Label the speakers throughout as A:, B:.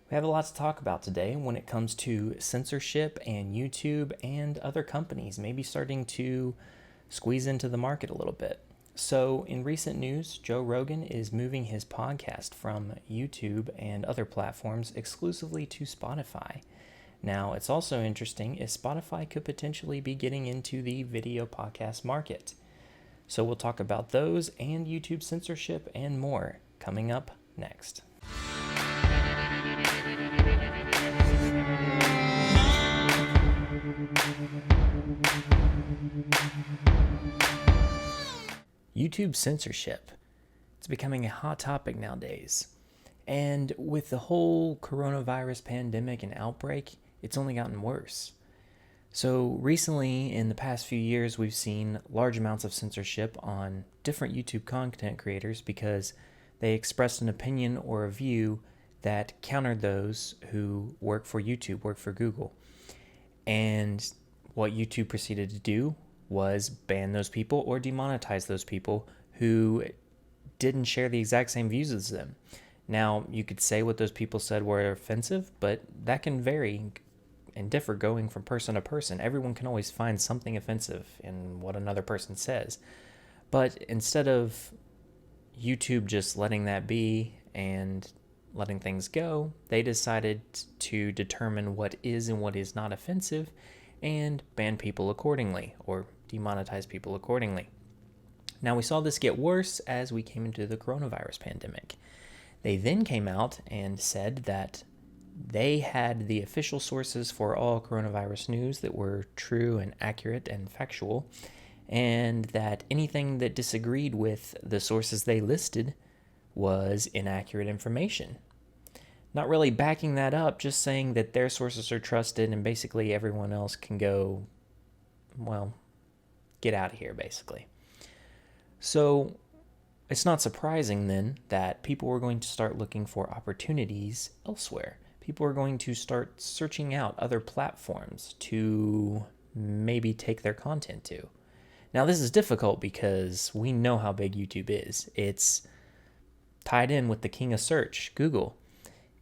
A: We have a lot to talk about today when it comes to censorship and YouTube and other companies maybe starting to squeeze into the market a little bit. So, in recent news, Joe Rogan is moving his podcast from YouTube and other platforms exclusively to Spotify. Now, it's also interesting as Spotify could potentially be getting into the video podcast market. So, we'll talk about those and YouTube censorship and more coming up next. YouTube censorship. It's becoming a hot topic nowadays. And with the whole coronavirus pandemic and outbreak, it's only gotten worse. So recently, in the past few years, we've seen large amounts of censorship on different YouTube content creators because they expressed an opinion or a view that countered those who work for YouTube, work for Google. And what YouTube proceeded to do was ban those people or demonetize those people who didn't share the exact same views as them. Now, you could say what those people said were offensive, but that can vary and differ going from person to person. Everyone can always find something offensive in what another person says. But instead of YouTube just letting that be and letting things go, they decided to determine what is and what is not offensive and ban people accordingly or demonetize people accordingly. Now, we saw this get worse as we came into the coronavirus pandemic. They then came out and said that they had the official sources for all coronavirus news that were true and accurate and factual, and that anything that disagreed with the sources they listed was inaccurate information. Not really backing that up, just saying that their sources are trusted and basically everyone else can go, well, get out of here, basically. So it's not surprising then that people are going to start looking for opportunities elsewhere. People are going to start searching out other platforms to maybe take their content to. Now, this is difficult because we know how big YouTube is. It's tied in with the king of search, Google.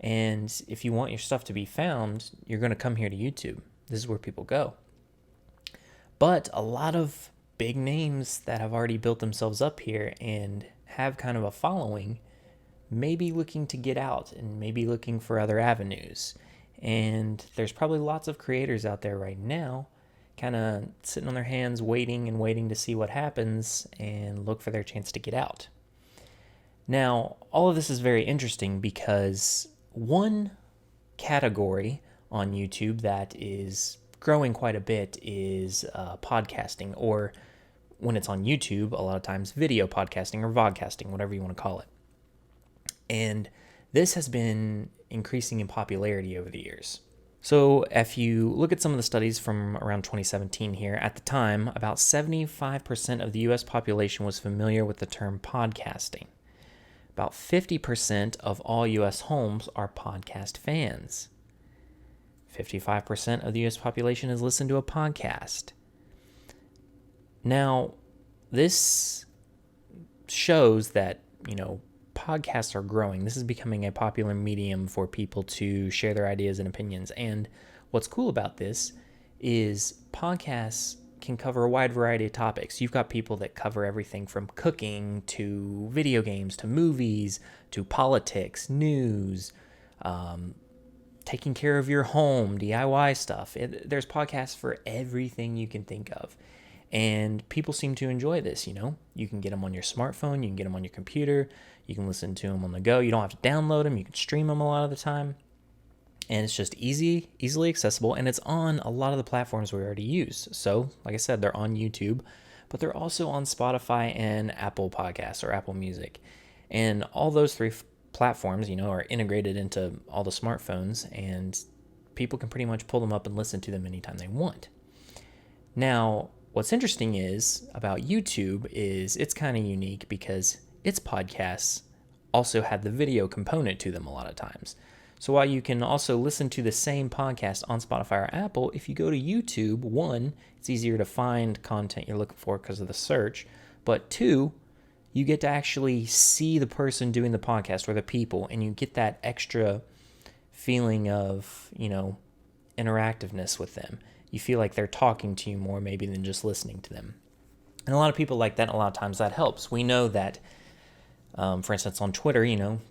A: And if you want your stuff to be found, you're going to come here to YouTube. This is where people go. But a lot of big names that have already built themselves up here and have kind of a following may be looking to get out and maybe looking for other avenues. And there's probably lots of creators out there right now kind of sitting on their hands waiting to see what happens and look for their chance to get out. Now, all of this is very interesting because one category on YouTube that is growing quite a bit is podcasting, or when it's on YouTube, a lot of times video podcasting or vodcasting, whatever you want to call it. And this has been increasing in popularity over the years. So if you look at some of the studies from around 2017 here, at the time, about 75% of the US population was familiar with the term podcasting. About 50% of all U.S. homes are podcast fans. 55% of the U.S. population has listened to a podcast. Now, this shows that, podcasts are growing. This is becoming a popular medium for people to share their ideas and opinions. And what's cool about this is podcasts can cover a wide variety of topics. You've got people that cover everything from cooking to video games to movies to politics, news, taking care of your home, DIY stuff. There's podcasts for everything you can think of. And people seem to enjoy this, You can get them on your smartphone, you can get them on your computer, you can listen to them on the go. You don't have to download them, you can stream them a lot of the time. And it's just easily accessible, and it's on a lot of the platforms we already use. So, like I said, they're on YouTube, but they're also on Spotify and Apple Podcasts or Apple Music. And all those three platforms, are integrated into all the smartphones, and people can pretty much pull them up and listen to them anytime they want. Now, what's interesting about YouTube is it's kind of unique because its podcasts also have the video component to them a lot of times. So while you can also listen to the same podcast on Spotify or Apple, if you go to YouTube, one, it's easier to find content you're looking for because of the search, but two, you get to actually see the person doing the podcast or the people, and you get that extra feeling of, interactiveness with them. You feel like they're talking to you more maybe than just listening to them. And a lot of people like that. A lot of times that helps. We know that, for instance, on Twitter,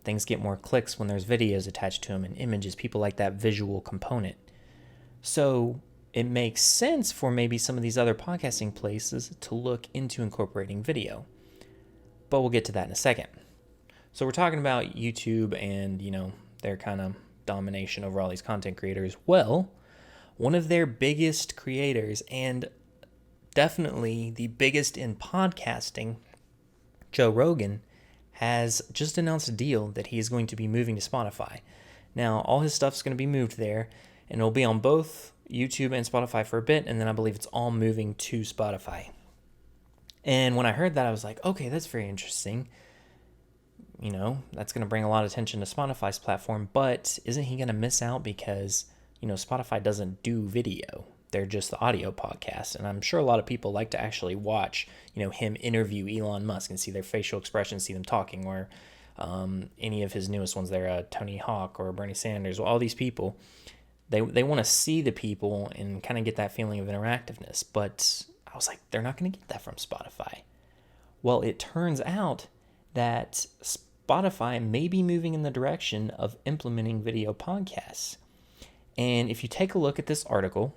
A: things get more clicks when there's videos attached to them and images. People like that visual component. So it makes sense for maybe some of these other podcasting places to look into incorporating video. But we'll get to that in a second. So we're talking about YouTube and, their kind of domination over all these content creators. Well, one of their biggest creators, and definitely the biggest in podcasting, Joe Rogan, has just announced a deal that he is going to be moving to Spotify. Now, all his stuff's going to be moved there, and it'll be on both YouTube and Spotify for a bit, and then I believe it's all moving to Spotify. And when I heard that, I was like, okay, that's very interesting. That's going to bring a lot of attention to Spotify's platform, but isn't he going to miss out because, Spotify doesn't do video? They're just the audio podcast. And I'm sure a lot of people like to actually watch, him interview Elon Musk and see their facial expressions, see them talking, or any of his newest ones there, Tony Hawk or Bernie Sanders, all these people. They want to see the people and kind of get that feeling of interactiveness. But I was like, they're not going to get that from Spotify. Well, it turns out that Spotify may be moving in the direction of implementing video podcasts. And if you take a look at this article,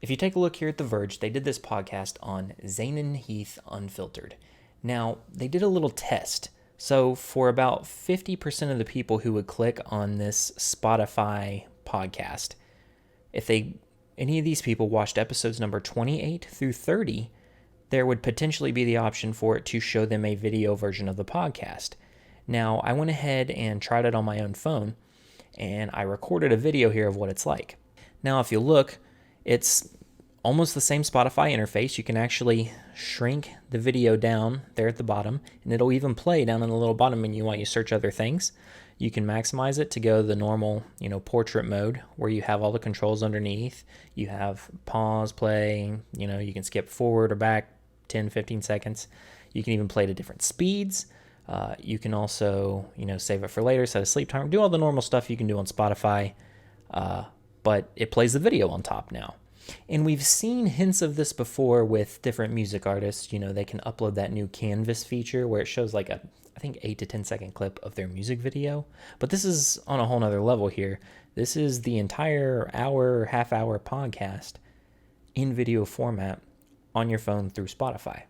A: if you take a look here at The Verge, they did this podcast on Zayn and Heath Unfiltered. Now, they did a little test. So for about 50% of the people who would click on this Spotify podcast, if any of these people watched episodes number 28 through 30, there would potentially be the option for it to show them a video version of the podcast. Now, I went ahead and tried it on my own phone, and I recorded a video here of what it's like. Now, if you look, it's almost the same Spotify interface. You can actually shrink the video down there at the bottom, and it'll even play down in the little bottom menu while you search other things. You can maximize it to go the normal, portrait mode where you have all the controls underneath. You have pause, play, you can skip forward or back 10, 15 seconds. You can even play to different speeds. You can also, save it for later, set a sleep timer, do all the normal stuff you can do on Spotify. But it plays the video on top now. And we've seen hints of this before with different music artists. They can upload that new Canvas feature where it shows like a, I think, 8 to 10 second clip of their music video. But this is on a whole nother level here. This is the entire hour, half hour podcast in video format on your phone through Spotify.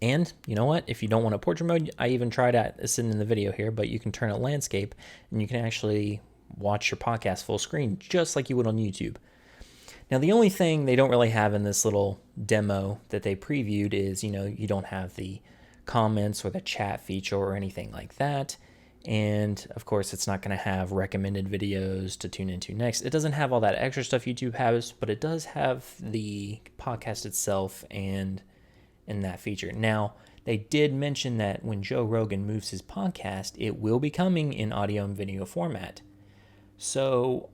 A: And you know what? If you don't want a portrait mode, I even tried it's in the video here, but you can turn it landscape and you can actually watch your podcast full screen just like you would on YouTube. Now, the only thing they don't really have in this little demo that they previewed is, you don't have the comments or the chat feature or anything like that. And of course, it's not going to have recommended videos to tune into next. It doesn't have all that extra stuff YouTube has, but it does have the podcast itself and that feature. Now, they did mention that when Joe Rogan moves his podcast, it will be coming in audio and video format. So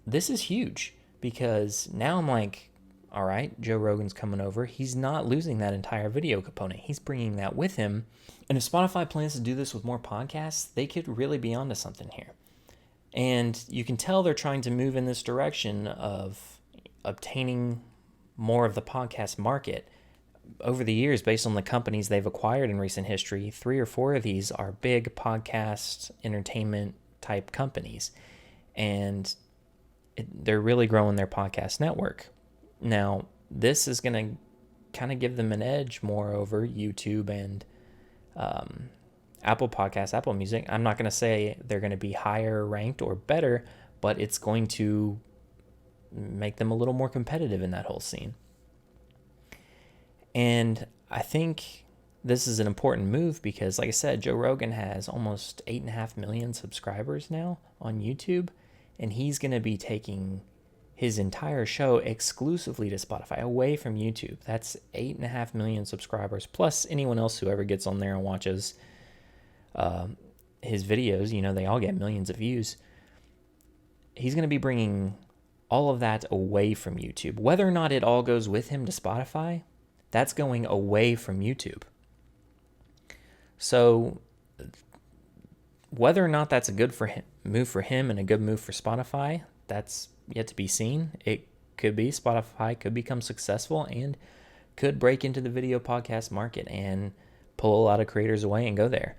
A: this is huge because now I'm like, all right, Joe Rogan's coming over. He's not losing that entire video component. He's bringing that with him. And if Spotify plans to do this with more podcasts, they could really be onto something here. And you can tell they're trying to move in this direction of obtaining more of the podcast market. Over the years, based on the companies they've acquired in recent history, 3 or 4 of these are big podcast entertainment type companies. And they're really growing their podcast network. Now, this is going to kind of give them an edge more over YouTube and Apple Podcasts, Apple Music. I'm not going to say they're going to be higher ranked or better, but it's going to make them a little more competitive in that whole scene. And I think this is an important move because, like I said, Joe Rogan has almost 8.5 million subscribers now on YouTube, and he's going to be taking his entire show exclusively to Spotify, away from YouTube. That's 8.5 million subscribers, plus anyone else who ever gets on there and watches his videos. They all get millions of views. He's going to be bringing all of that away from YouTube. Whether or not it all goes with him to Spotify, that's going away from YouTube. So whether or not that's good for him, move for him and a good move for Spotify. That's yet to be seen. It could be Spotify could become successful and could break into the video podcast market and pull a lot of creators away and go there.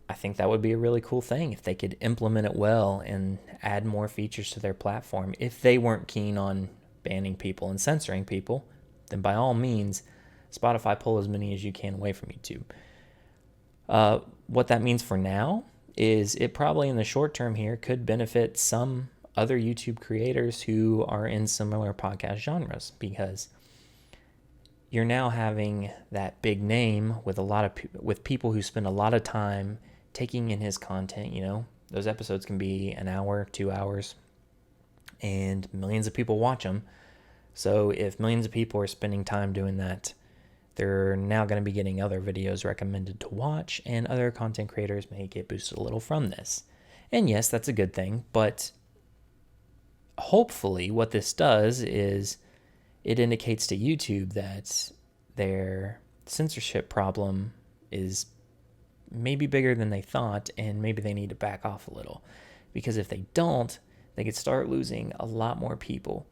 A: I think that would be a really cool thing if they could implement it well and add more features to their platform. If they weren't keen on banning people and censoring people, then by all means, Spotify, pull as many as you can away from YouTube. What that means for now is it probably in the short term here could benefit some other YouTube creators who are in similar podcast genres, because you're now having that big name with with people who spend a lot of time taking in his content. Those episodes can be an hour, 2 hours, and millions of people watch them. So if millions of people are spending time doing that, they're now going to be getting other videos recommended to watch, and other content creators may get boosted a little from this. And yes, that's a good thing, but hopefully what this does is it indicates to YouTube that their censorship problem is maybe bigger than they thought, and maybe they need to back off a little. Because if they don't, they could start losing a lot more people.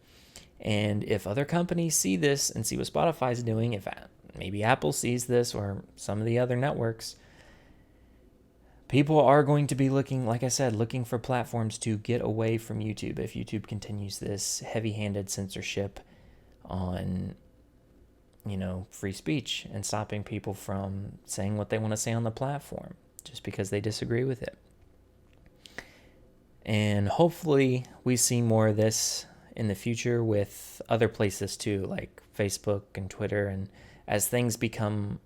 A: And if other companies see this and see what Spotify's doing, if maybe Apple sees this or some of the other networks, people are going to be looking, like I said, looking for platforms to get away from YouTube if YouTube continues this heavy-handed censorship on, free speech and stopping people from saying what they want to say on the platform just because they disagree with it. And hopefully we see more of this in the future with other places too, like Facebook and Twitter. And as things become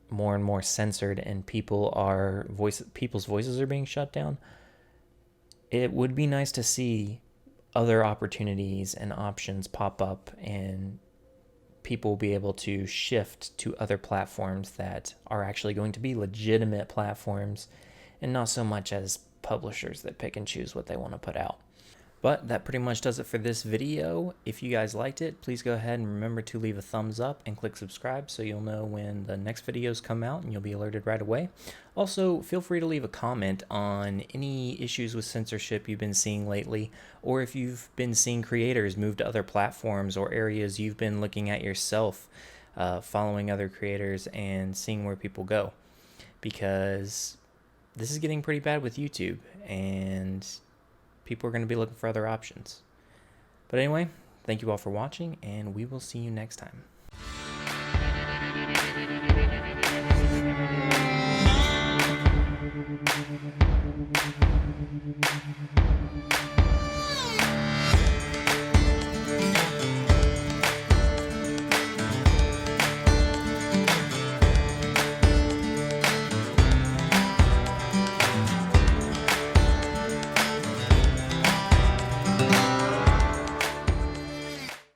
A: more and more censored and people's voices are being shut down, it would be nice to see other opportunities and options pop up, and people will be able to shift to other platforms that are actually going to be legitimate platforms and not so much as publishers that pick and choose what they want to put out. But that pretty much does it for this video. If you guys liked it, please go ahead and remember to leave a thumbs up and click subscribe so you'll know when the next videos come out and you'll be alerted right away. Also, feel free to leave a comment on any issues with censorship you've been seeing lately, or if you've been seeing creators move to other platforms or areas you've been looking at yourself, following other creators and seeing where people go. Because this is getting pretty bad with YouTube, and people are going to be looking for other options. But anyway, thank you all for watching, and we will see you next time.